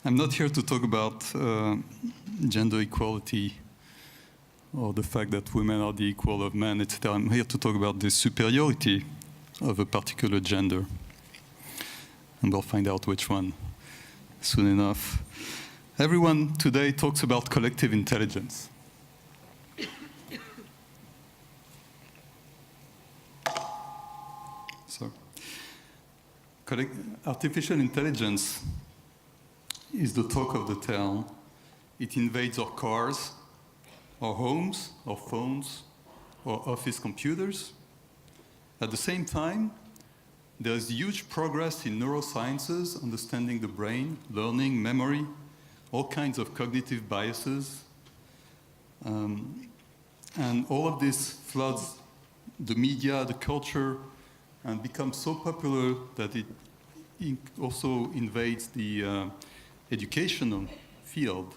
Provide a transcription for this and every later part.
I'm not here to talk about gender equality or the fact that women are the equal of men, etc. I'm here to talk about the superiority of a particular gender. And we'll find out which one soon enough. Everyone today talks about collective intelligence. So, artificial intelligence is the talk of the town. It invades our cars, our homes, our phones, our office computers. At the same time, there is huge progress in neurosciences, understanding the brain, learning, memory, all kinds of cognitive biases. And all of this floods the media, the culture, and becomes so popular that it also invades the educational field.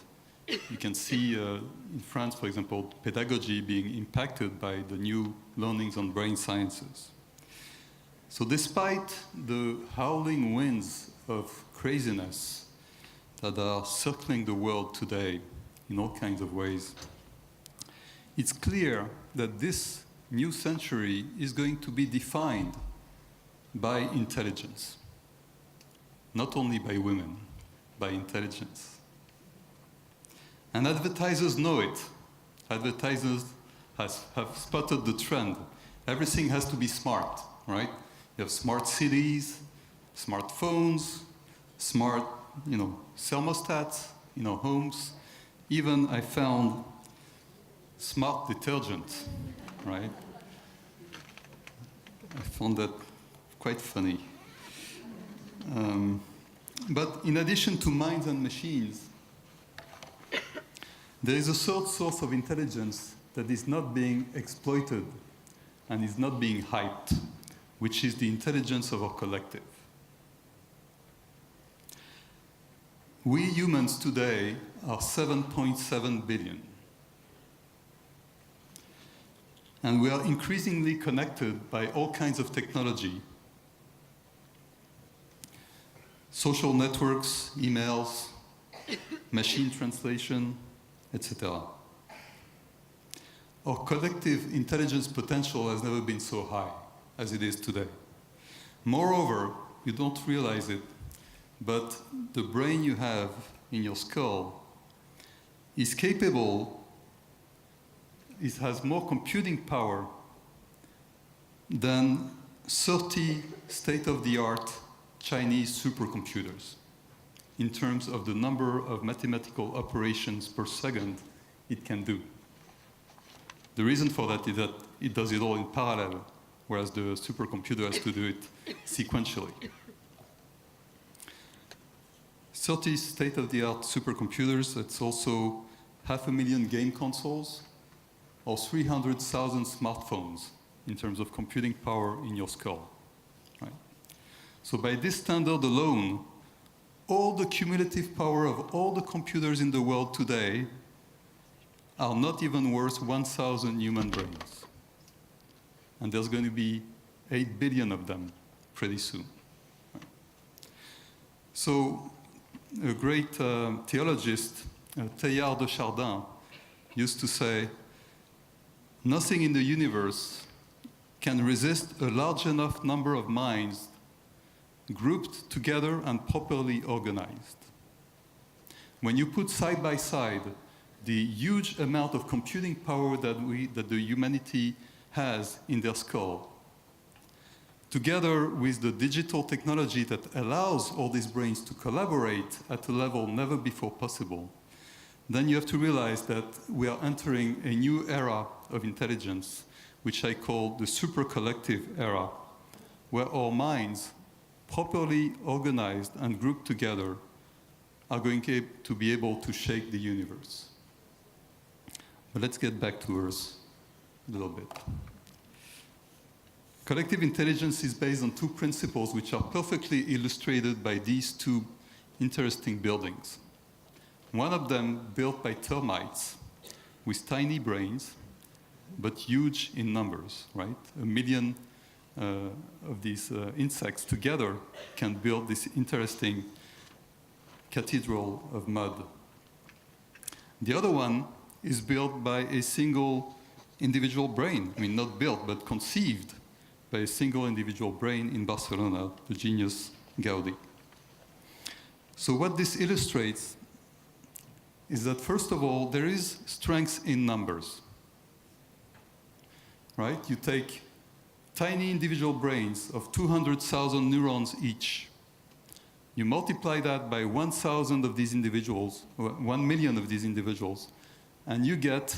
You can see in France, for example, pedagogy being impacted by the new learnings on brain sciences. So despite the howling winds of craziness that are circling the world today in all kinds of ways, it's clear that this new century is going to be defined by intelligence. Not only by women, by intelligence. And advertisers know it. Advertisers have spotted the trend. Everything has to be smart, right? You have smart cities, smartphones, smart, thermostats in our homes. Even I found smart detergent, right? I found that quite funny. But in addition to minds and machines, there is a third source of intelligence that is not being exploited and is not being hyped, which is the intelligence of our collective. We humans today are 7.7 billion. And we are increasingly connected by all kinds of technology. Social networks, emails, machine translation, etc. Our collective intelligence potential has never been so high as it is today. Moreover, you don't realize it, but the brain you have in your skull is capable, it has more computing power than 30 state-of-the-art Chinese supercomputers in terms of the number of mathematical operations per second it can do. The reason for that is that it does it all in parallel, whereas the supercomputer has to do it sequentially. 30 state-of-the-art supercomputers, that's also 500,000 game consoles, or 300,000 smartphones in terms of computing power in your skull. Right? So by this standard alone, all the cumulative power of all the computers in the world today are not even worth 1,000 human brains. And there's going to be 8 billion of them pretty soon. Right? So a great theologist, Teilhard de Chardin, used to say, nothing in the universe can resist a large enough number of minds grouped together and properly organized. When you put side by side the huge amount of computing power that the humanity has in their skull, together with the digital technology that allows all these brains to collaborate at a level never before possible, then you have to realize that we are entering a new era of intelligence, which I call the supercollective era, where our minds, properly organized and grouped together, are going to be able to shake the universe. But let's get back to Earth a little bit. Collective intelligence is based on two principles which are perfectly illustrated by these two interesting buildings. One of them built by termites with tiny brains, but huge in numbers, right? 1 million of these insects together can build this interesting cathedral of mud. The other one is built by a single individual brain. I mean, not built, but conceived by a single individual brain in Barcelona, the genius Gaudi. So what this illustrates is that, first of all, there is strength in numbers. Right? You take tiny individual brains of 200,000 neurons each. You multiply that by 1,000 of these individuals, or 1 million of these individuals, and you get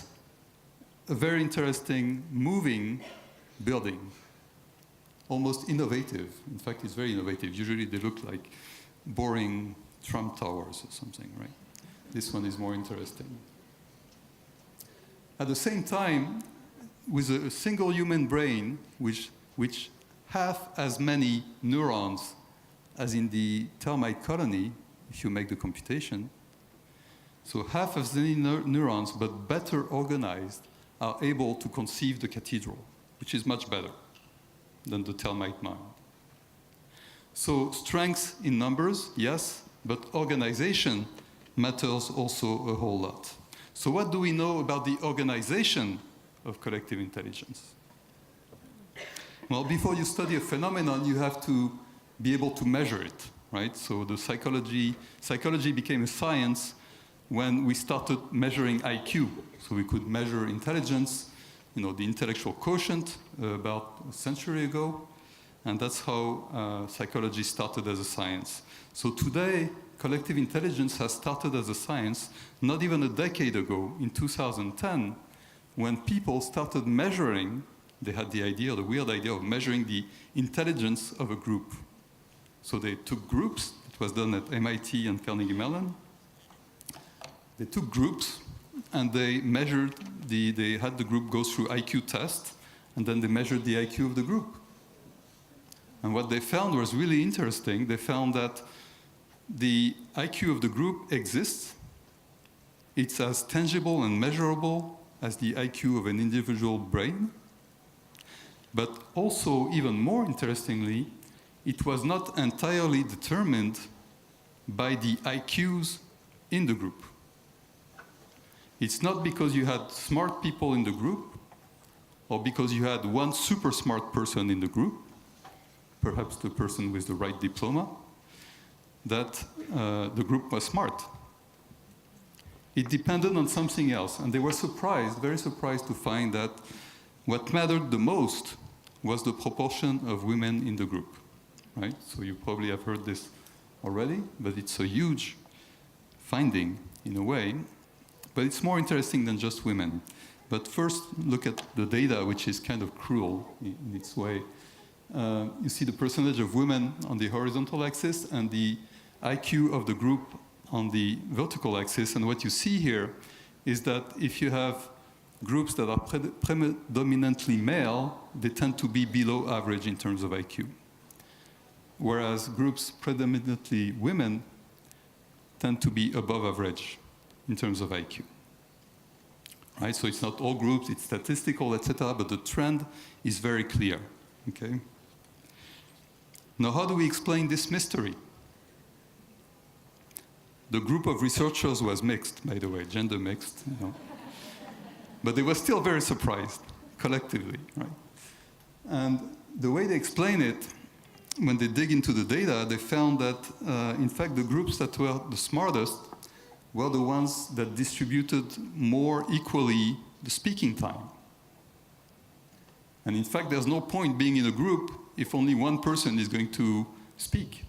a very interesting, moving building, almost innovative. In fact, it's very innovative. Usually they look like boring Trump towers or something, right? This one is more interesting. At the same time, with a single human brain, which have as many neurons as in the termite colony, if you make the computation, so half as many neurons, but better organized, are able to conceive the cathedral, which is much better than the termite mind. So strength in numbers, yes, but organization matters also a whole lot. So what do we know about the organization of collective intelligence? Well, before you study a phenomenon, you have to be able to measure it, right? So the psychology became a science when we started measuring IQ. So we could measure intelligence, the intellectual quotient about a century ago. And that's how psychology started as a science. So today, collective intelligence has started as a science not even a decade ago, in 2010, when people started measuring, they had the weird idea of measuring the intelligence of a group. So they took groups, it was done at MIT and Carnegie Mellon. They took groups and they measured, they had the group go through IQ tests, and then they measured the IQ of the group. And what they found was really interesting. They found that the IQ of the group exists. It's as tangible and measurable as the IQ of an individual brain. But also, even more interestingly, it was not entirely determined by the IQs in the group. It's not because you had smart people in the group, or because you had one super smart person in the group, perhaps the person with the right diploma, that the group was smart. It depended on something else, and they were surprised, very surprised to find that what mattered the most was the proportion of women in the group, right? So you probably have heard this already, but it's a huge finding in a way. But it's more interesting than just women. But first, look at the data, which is kind of cruel in its way. You see the percentage of women on the horizontal axis and the IQ of the group on the vertical axis. And what you see here is that if you have groups that are predominantly male, they tend to be below average in terms of IQ. Whereas groups predominantly women tend to be above average in terms of IQ. Right? So it's not all groups, it's statistical, etc., but the trend is very clear. Okay? Now, how do we explain this mystery? The group of researchers was mixed, by the way, gender mixed, But they were still very surprised, collectively, right? And the way they explain it, when they dig into the data, they found that, in fact, the groups that were the smartest were the ones that distributed more equally the speaking time. And in fact, there's no point being in a group if only one person is going to speak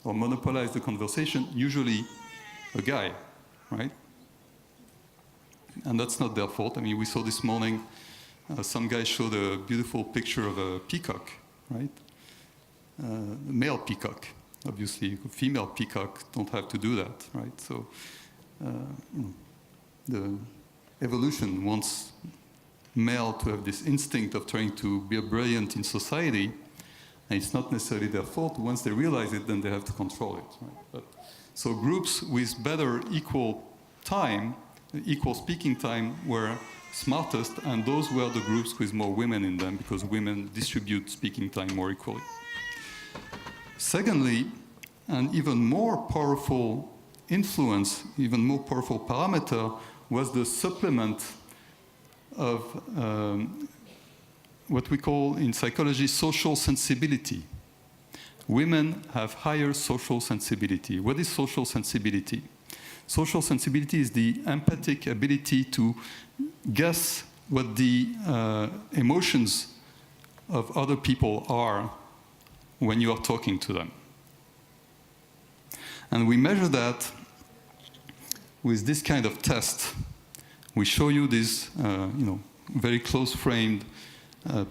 or monopolize the conversation, usually a guy, right? And that's not their fault. I mean, we saw this morning, some guy showed a beautiful picture of a peacock, right? A male peacock. Obviously, female peacock don't have to do that, right? So the evolution wants male to have this instinct of trying to be brilliant in society, and it's not necessarily their fault. Once they realize it, then they have to control it, right? So groups with better equal time, equal speaking time, were smartest, and those were the groups with more women in them, because women distribute speaking time more equally. Secondly, an even more powerful influence, even more powerful parameter, was the supplement of what we call in psychology social sensibility. Women have higher social sensibility. What is social sensibility? Social sensibility is the empathic ability to guess what the emotions of other people are when you are talking to them. And we measure that with this kind of test. We show you these very close framed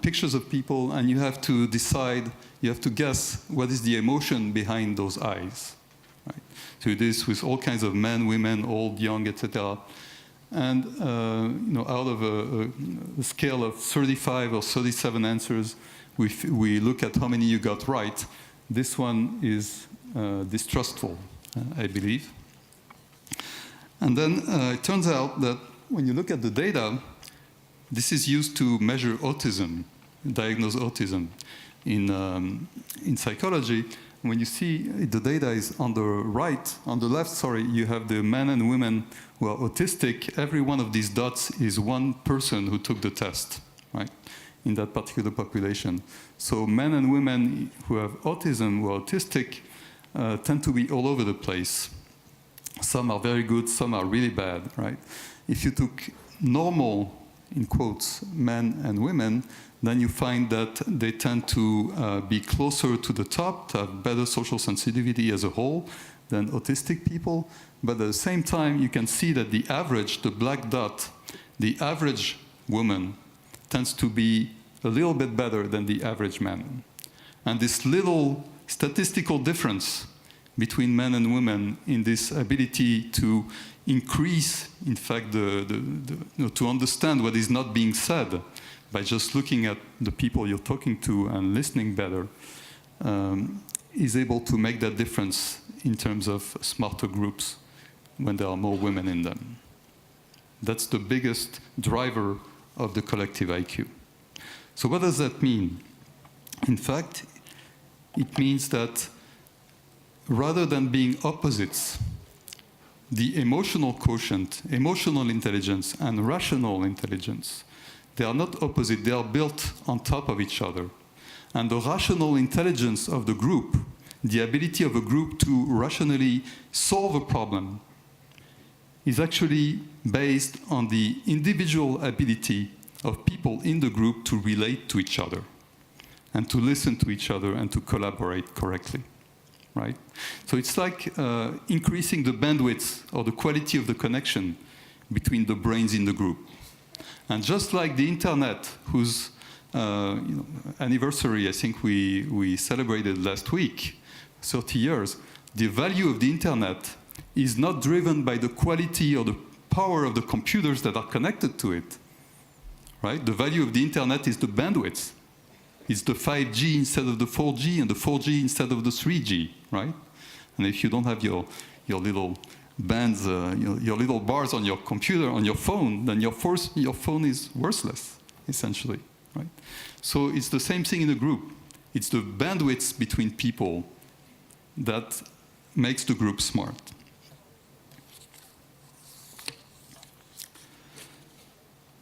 pictures of people, and you have to decide, you have to guess what is the emotion behind those eyes. Right? So we do this with all kinds of men, women, old, young, etc. And out of a scale of 35 or 37 answers, we look at how many you got right. This one is distrustful, I believe. And then it turns out that when you look at the data, this is used to measure autism, diagnose autism in psychology. When you see the data is on the left, you have the men and women who are autistic. Every one of these dots is one person who took the test, right, in that particular population. So men and women who have autism, who are autistic, tend to be all over the place. Some are very good, some are really bad, right? If you took normal, in quotes, men and women, then you find that they tend to be closer to the top, to have better social sensitivity as a whole than autistic people. But at the same time, you can see that the average, the black dot, the average woman tends to be a little bit better than the average man. And this little statistical difference between men and women in this ability to increase, in fact, to understand what is not being said by just looking at the people you're talking to and listening better, is able to make that difference in terms of smarter groups when there are more women in them. That's the biggest driver of the collective IQ. So what does that mean? In fact, it means that rather than being opposites, the emotional quotient, emotional intelligence, and rational intelligence, they are not opposite, they are built on top of each other. And the rational intelligence of the group, the ability of a group to rationally solve a problem, is actually based on the individual ability of people in the group to relate to each other, and to listen to each other, and to collaborate correctly. Right? So it's like increasing the bandwidth or the quality of the connection between the brains in the group. And just like the internet, whose anniversary I think we celebrated last week, 30 years, the value of the internet is not driven by the quality or the power of the computers that are connected to it. Right? The value of the internet is the bandwidth. It's the 5G instead of the 4G and the 4G instead of the 3G, right? And if you don't have your little bands, your little bars on your computer, on your phone, then your phone is worthless, essentially, right? So it's the same thing in a group. It's the bandwidth between people that makes the group smart.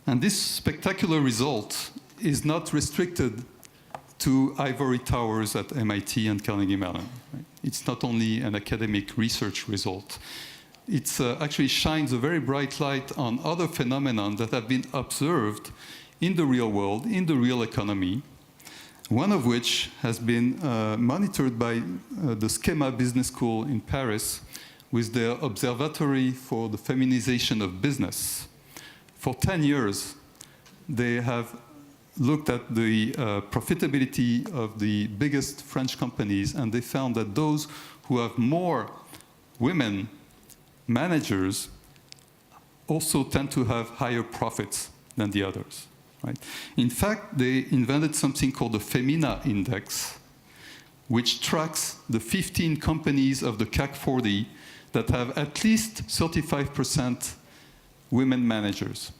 And this spectacular result is not restricted to ivory towers at MIT and Carnegie Mellon. Right? It's not only an academic research result. It actually shines a very bright light on other phenomena that have been observed in the real world, in the real economy, one of which has been monitored by the Schema Business School in Paris with their Observatory for the Feminization of Business. For 10 years, they have looked at the profitability of the biggest French companies, and they found that those who have more women managers also tend to have higher profits than the others. Right? In fact, they invented something called the Femina Index, which tracks the 15 companies of the CAC 40 that have at least 35% women managers.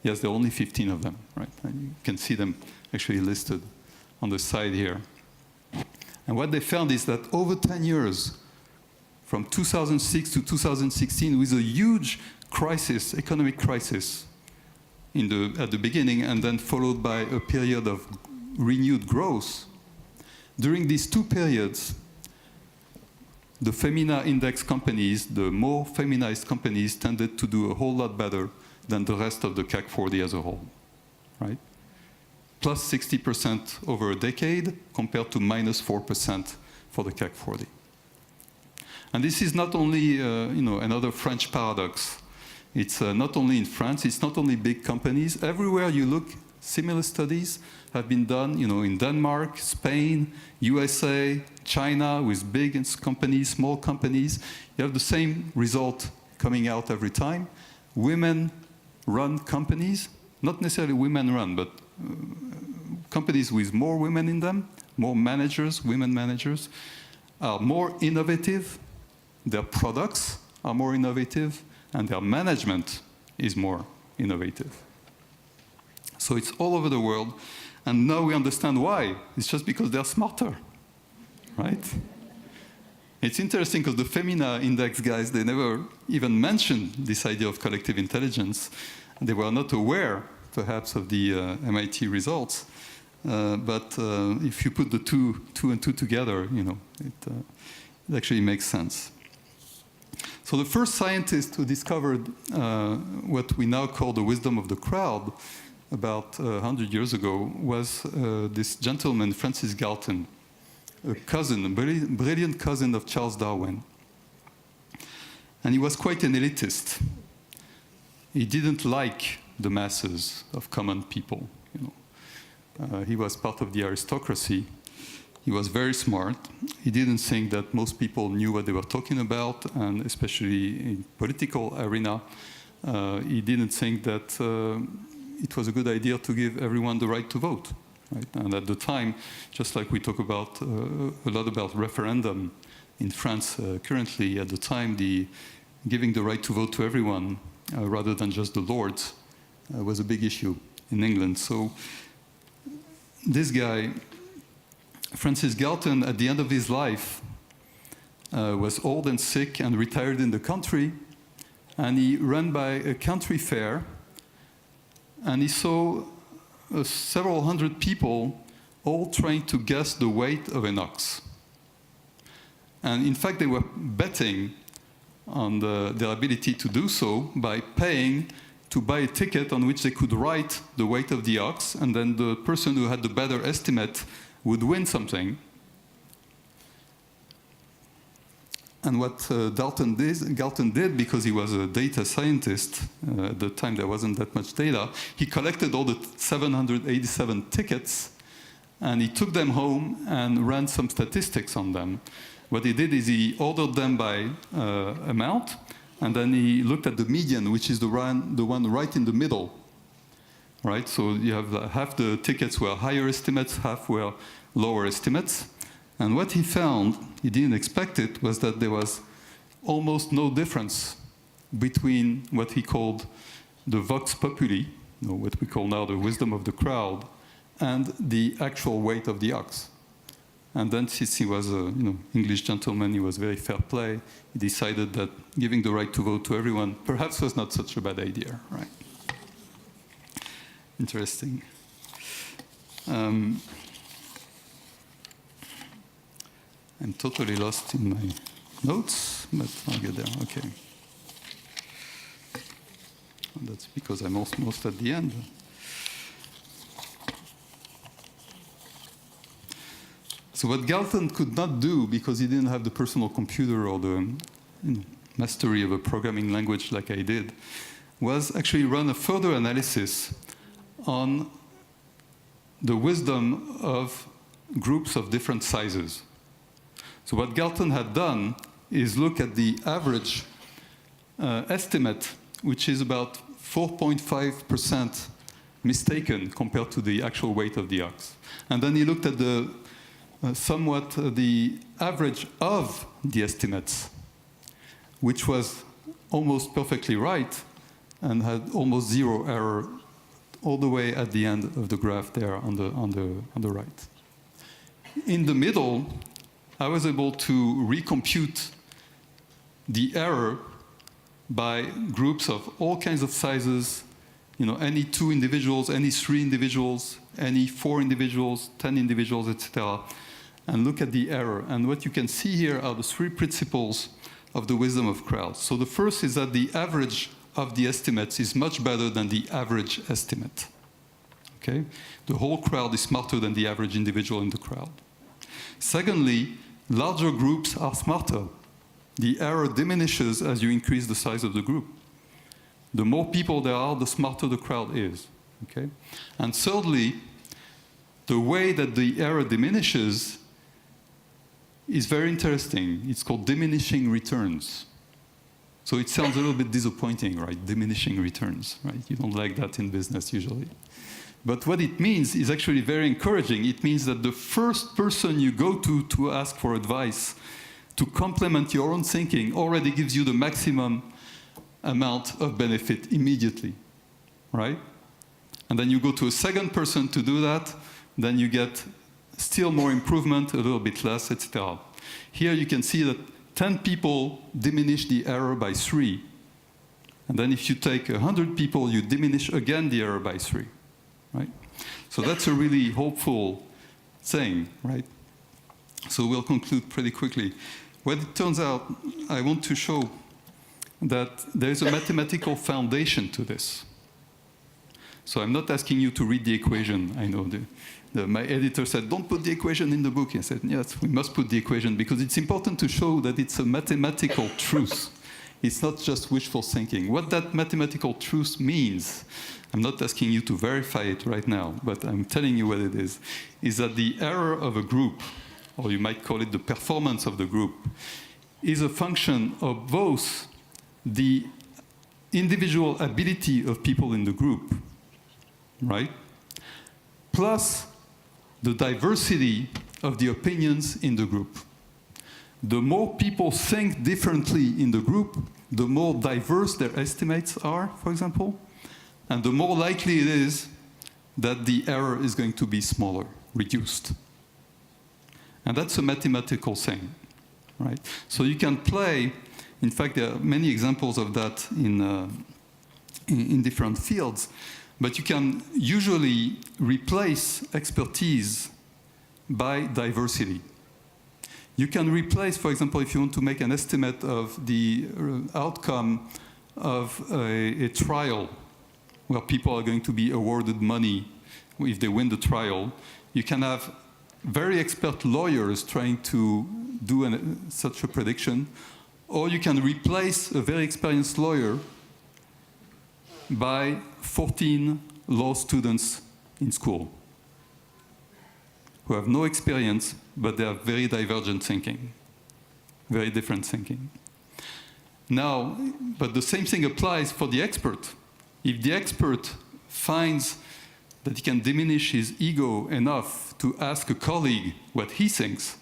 Yes, there are only 15 of them, right? And you can see them actually listed on the side here. And what they found is that over 10 years, from 2006 to 2016 with a huge crisis, economic crisis at the beginning, and then followed by a period of renewed growth. During these two periods, the Femina Index companies, the more feminized companies, tended to do a whole lot better than the rest of the CAC 40 as a whole, right? Plus 60% over a decade compared to minus 4% for the CAC 40. And this is not only another French paradox. It's not only in France, it's not only big companies. Everywhere you look, similar studies have been done, in Denmark, Spain, USA, China, with big companies, small companies. You have the same result coming out every time. Women-run companies, not necessarily women-run, but companies with more women in them, more managers, women managers, are more innovative. Their products are more innovative, and their management is more innovative. So it's all over the world, and now we understand why. It's just because they're smarter, right? It's interesting because the Femina Index guys, they never even mentioned this idea of collective intelligence. They were not aware, perhaps, of the MIT results. But if you put the two and two together, it actually makes sense. So the first scientist who discovered what we now call the wisdom of the crowd about 100 years ago was this gentleman, Francis Galton, a cousin, a brilliant cousin of Charles Darwin. And he was quite an elitist. He didn't like the masses of common people. He was part of the aristocracy. He was very smart. He didn't think that most people knew what they were talking about, and especially in political arena, he didn't think that it was a good idea to give everyone the right to vote. Right? And at the time, just like we talk about a lot about referendum in France currently, at the time, giving the right to vote to everyone rather than just the lords was a big issue in England. So this guy, Francis Galton, at the end of his life, was old and sick and retired in the country, and he ran by a country fair, and he saw several hundred people all trying to guess the weight of an ox. And in fact, they were betting on their ability to do so by paying to buy a ticket on which they could write the weight of the ox, and then the person who had the better estimate would win something. And what Galton did, because he was a data scientist, at the time there wasn't that much data, he collected all the 787 tickets, and he took them home and ran some statistics on them. What he did is he ordered them by amount, and then he looked at the median, which is the one right in the middle. Right? So you have half the tickets were higher estimates, half were lower estimates. And what he found, he didn't expect it, was that there was almost no difference between what he called the vox populi, what we call now the wisdom of the crowd, and the actual weight of the ox. And then, since he was an English gentleman, he was very fair play, he decided that giving the right to vote to everyone perhaps was not such a bad idea, right? Interesting. I'm totally lost in my notes, but I'll get there. Okay. And that's because I'm almost at the end. So what Galton could not do, because he didn't have the personal computer or the mastery of a programming language like I did, was actually run a further analysis on the wisdom of groups of different sizes. So what Galton had done is look at the average estimate, which is about 4.5% mistaken compared to the actual weight of the ox. And then he looked at the the average of the estimates, which was almost perfectly right and had almost zero error all the way at the end of the graph there on the right. In the middle, I was able to recompute the error by groups of all kinds of sizes, any 2 individuals, any 3 individuals, any 4 individuals, 10 individuals, etc., and look at the error. And what you can see here are the 3 principles of the wisdom of crowds. So the first is that the average of the estimates is much better than the average estimate. Okay? The whole crowd is smarter than the average individual in the crowd. Secondly, larger groups are smarter. The error diminishes as you increase the size of the group. The more people there are, the smarter the crowd is. Okay? And thirdly, the way that the error diminishes is very interesting. It's called diminishing returns. So it sounds a little bit disappointing, right? Diminishing returns, right? You don't like that in business usually. But what it means is actually very encouraging. It means that the first person you go to ask for advice, to complement your own thinking, already gives you the maximum amount of benefit immediately, right? And then you go to a second person to do that, then you get still more improvement, a little bit less, etc. Here you can see that 10 people diminish the error by 3. And then if you take 100 people, you diminish again the error by 3, right? So that's a really hopeful thing, right? So we'll conclude pretty quickly. What it turns out, I want to show that there is a mathematical foundation to this. So I'm not asking you to read the equation. I know my editor said, don't put the equation in the book. I said, yes, we must put the equation because it's important to show that it's a mathematical truth. It's not just wishful thinking. What that mathematical truth means, I'm not asking you to verify it right now, but I'm telling you what it is that the error of a group, or you might call it the performance of the group, is a function of both the individual ability of people in the group, right? Plus the diversity of the opinions in the group. The more people think differently in the group, the more diverse their estimates are, for example, and the more likely it is that the error is going to be smaller, reduced. And that's a mathematical thing, right? So you can play, in fact, there are many examples of that in different fields, but you can usually replace expertise by diversity. You can replace, for example, if you want to make an estimate of the outcome of a trial where people are going to be awarded money if they win the trial, you can have very expert lawyers trying to do such a prediction, or you can replace a very experienced lawyer by 14 law students in school who have no experience, but they have very divergent thinking, very different thinking. Now, but the same thing applies for the expert. If the expert finds that he can diminish his ego enough to ask a colleague what he thinks,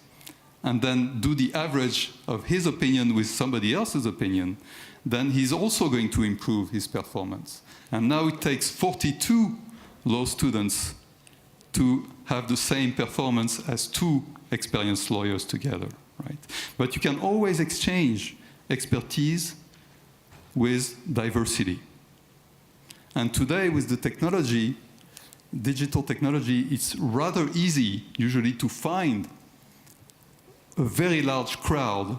and then do the average of his opinion with somebody else's opinion, then he's also going to improve his performance. And now it takes 42 law students to have the same performance as 2 experienced lawyers together, right? But you can always exchange expertise with diversity. And today, with the technology, digital technology, it's rather easy, usually, to find a very large crowd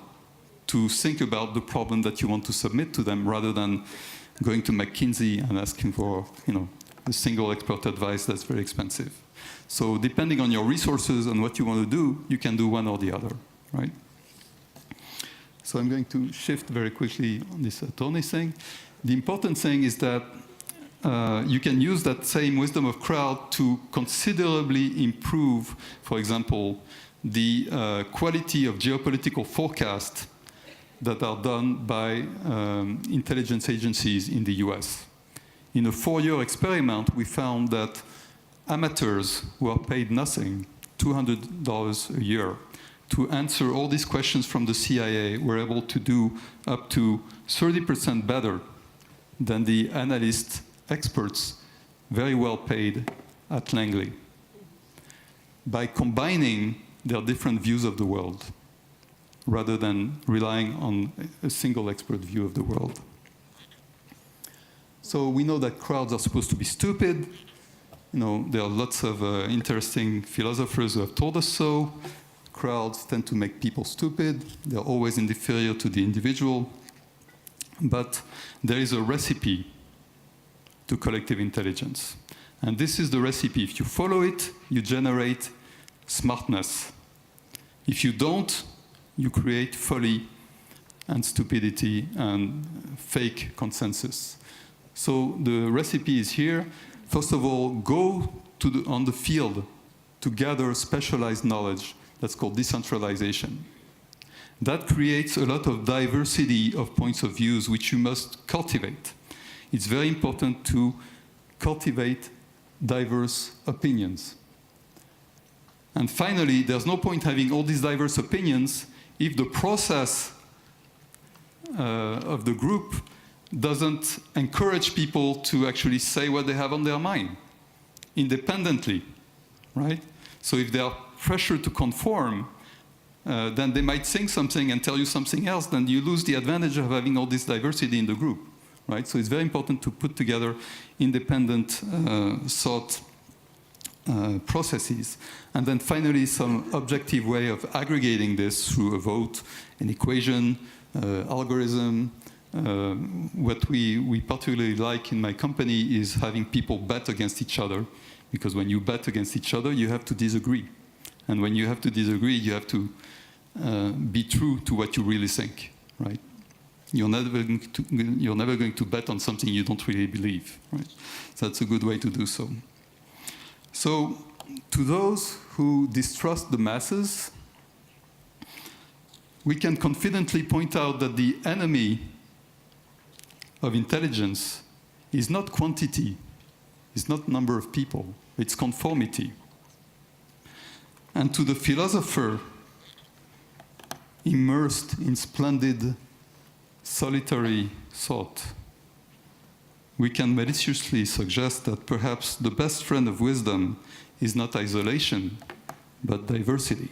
to think about the problem that you want to submit to them, rather than going to McKinsey and asking for, a single expert advice that's very expensive. So depending on your resources and what you want to do, you can do one or the other, right? So I'm going to shift very quickly on this attorney thing. The important thing is that you can use that same wisdom of crowd to considerably improve, for example, the quality of geopolitical forecasts that are done by intelligence agencies in the US. In a 4-year experiment, we found that amateurs who are paid nothing, $200 a year, to answer all these questions from the CIA were able to do up to 30% better than the analyst experts, very well paid at Langley, by combining their different views of the world. rather than relying on a single expert view of the world. So we know that crowds are supposed to be stupid. You know, there are lots of interesting philosophers who have told us so. Crowds tend to make people stupid. They're always inferior to the individual. But there is a recipe to collective intelligence. And this is the recipe. If you follow it, you generate smartness. If you don't, you create folly and stupidity and fake consensus. So the recipe is here. First of all, go on the field to gather specialized knowledge. That's called decentralization. That creates a lot of diversity of points of views, which you must cultivate. It's very important to cultivate diverse opinions. And finally, there's no point having all these diverse opinions if the process of the group doesn't encourage people to actually say what they have on their mind independently, right? So if they are pressured to conform, then they might think something and tell you something else, then you lose the advantage of having all this diversity in the group, right? So it's very important to put together independent thought processes. And then finally, some objective way of aggregating this through a vote, an equation, algorithm. What we particularly like in my company is having people bet against each other, because when you bet against each other, you have to disagree. And when you have to disagree, you have to be true to what you really think, right? You're never going to bet on something you don't really believe, right? So that's a good way to do so. So to those who distrust the masses, we can confidently point out that the enemy of intelligence is not quantity, it's not number of people, it's conformity. And to the philosopher immersed in splendid, solitary thought, we can maliciously suggest that perhaps the best friend of wisdom is not isolation, but diversity.